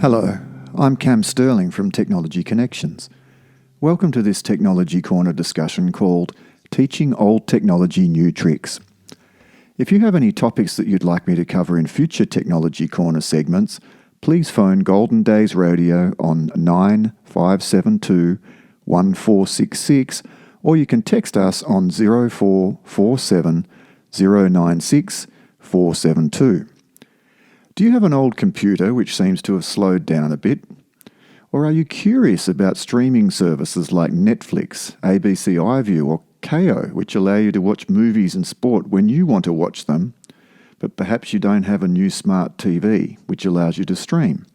Hello, I'm Cam Sterling from Technology Connections. Welcome to this Technology Corner discussion called Teaching Old Technology New Tricks. If you have any topics that you'd like me to cover in future Technology Corner segments, please phone Golden Days Radio on 9572 1466 or you can text us on 0447 096 472. Do you have an old computer which seems to have slowed down a bit? Or are you curious about streaming services like Netflix, ABC iView or Kayo, which allow you to watch movies and sport when you want to watch them, but perhaps you don't have a new smart TV which allows you to stream?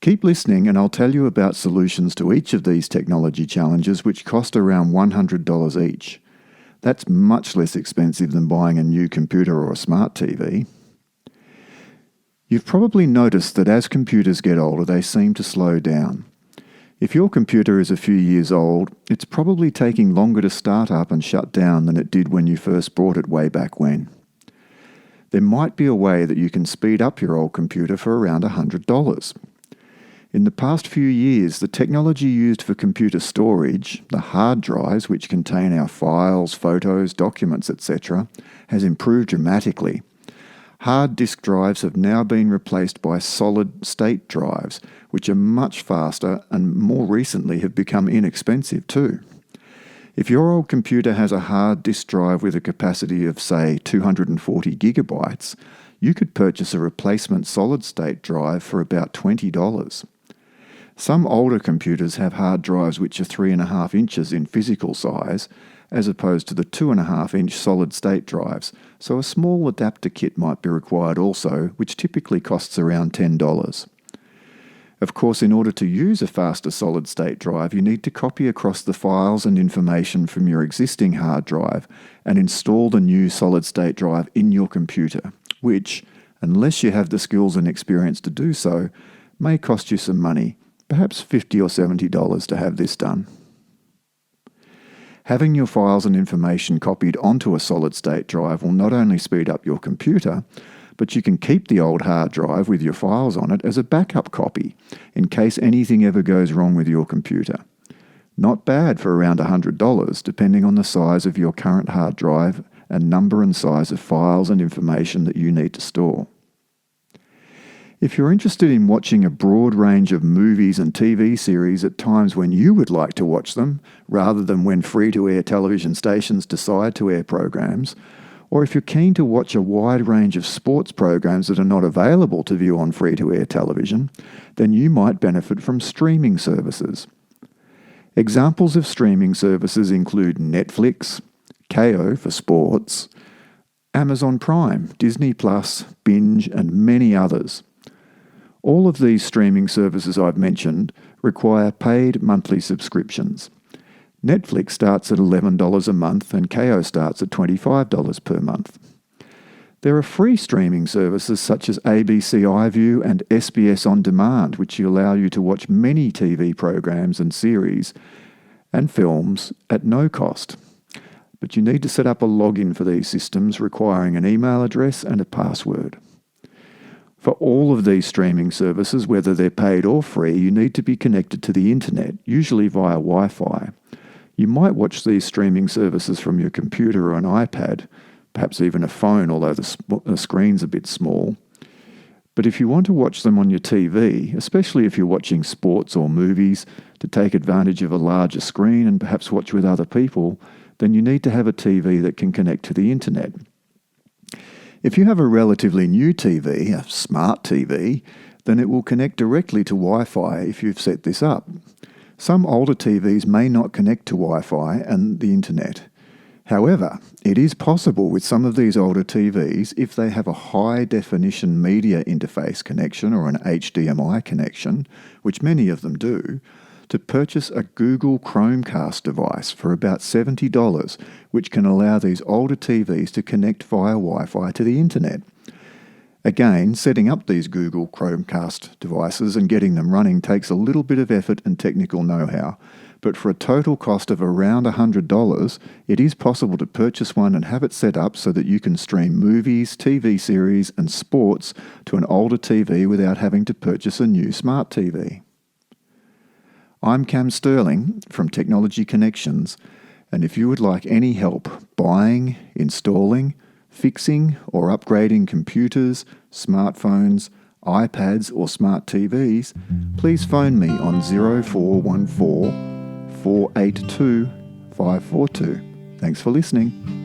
Keep listening and I'll tell you about solutions to each of these technology challenges which cost around $100 each. That's much less expensive than buying a new computer or a smart TV. You've probably noticed that as computers get older, they seem to slow down. If your computer is a few years old, it's probably taking longer to start up and shut down than it did when you first bought it way back when. There might be a way that you can speed up your old computer for around $100. In the past few years, the technology used for computer storage, the hard drives which contain our files, photos, documents, etc., has improved dramatically. Hard disk drives have now been replaced by solid-state drives, which are much faster and more recently have become inexpensive too. If your old computer has a hard disk drive with a capacity of, say, 240 gigabytes, you could purchase a replacement solid-state drive for about $20. Some older computers have hard drives which are 3.5 inches in physical size, as opposed to the 2.5-inch solid-state drives, so a small adapter kit might be required also, which typically costs around $10. Of course, in order to use a faster solid-state drive, you need to copy across the files and information from your existing hard drive and install the new solid-state drive in your computer, which, unless you have the skills and experience to do so, may cost you some money, perhaps $50 or $70 to have this done. Having your files and information copied onto a solid-state drive will not only speed up your computer, but you can keep the old hard drive with your files on it as a backup copy, in case anything ever goes wrong with your computer. Not bad for around $100, depending on the size of your current hard drive and number and size of files and information that you need to store. If you're interested in watching a broad range of movies and TV series at times when you would like to watch them, rather than when free-to-air television stations decide to air programs, or if you're keen to watch a wide range of sports programs that are not available to view on free-to-air television, then you might benefit from streaming services. Examples of streaming services include Netflix, Kayo for sports, Amazon Prime, Disney+, Binge, and many others. All of these streaming services I've mentioned require paid monthly subscriptions. Netflix starts at $11 a month and Kayo starts at $25 per month. There are free streaming services such as ABC iView and SBS On Demand, which allow you to watch many TV programs and series and films at no cost. But you need to set up a login for these systems requiring an email address and a password. For all of these streaming services, whether they're paid or free, you need to be connected to the internet, usually via Wi-Fi. You might watch these streaming services from your computer or an iPad, perhaps even a phone, although the screen's a bit small. But if you want to watch them on your TV, especially if you're watching sports or movies, to take advantage of a larger screen and perhaps watch with other people, then you need to have a TV that can connect to the internet. If you have a relatively new TV, a smart TV, then it will connect directly to Wi-Fi if you've set this up. Some older TVs may not connect to Wi-Fi and the internet. However, it is possible with some of these older TVs, if they have a high-definition media interface connection or an HDMI connection, which many of them do, to purchase a Google Chromecast device for about $70, which can allow these older TVs to connect via Wi-Fi to the internet. Again, setting up these Google Chromecast devices and getting them running takes a little bit of effort and technical know-how, but for a total cost of around $100, it is possible to purchase one and have it set up so that you can stream movies, TV series and sports to an older TV without having to purchase a new smart TV. I'm Cam Sterling from Technology Connections, and if you would like any help buying, installing, fixing or upgrading computers, smartphones, iPads or smart TVs, please phone me on 0414 482 542. Thanks for listening.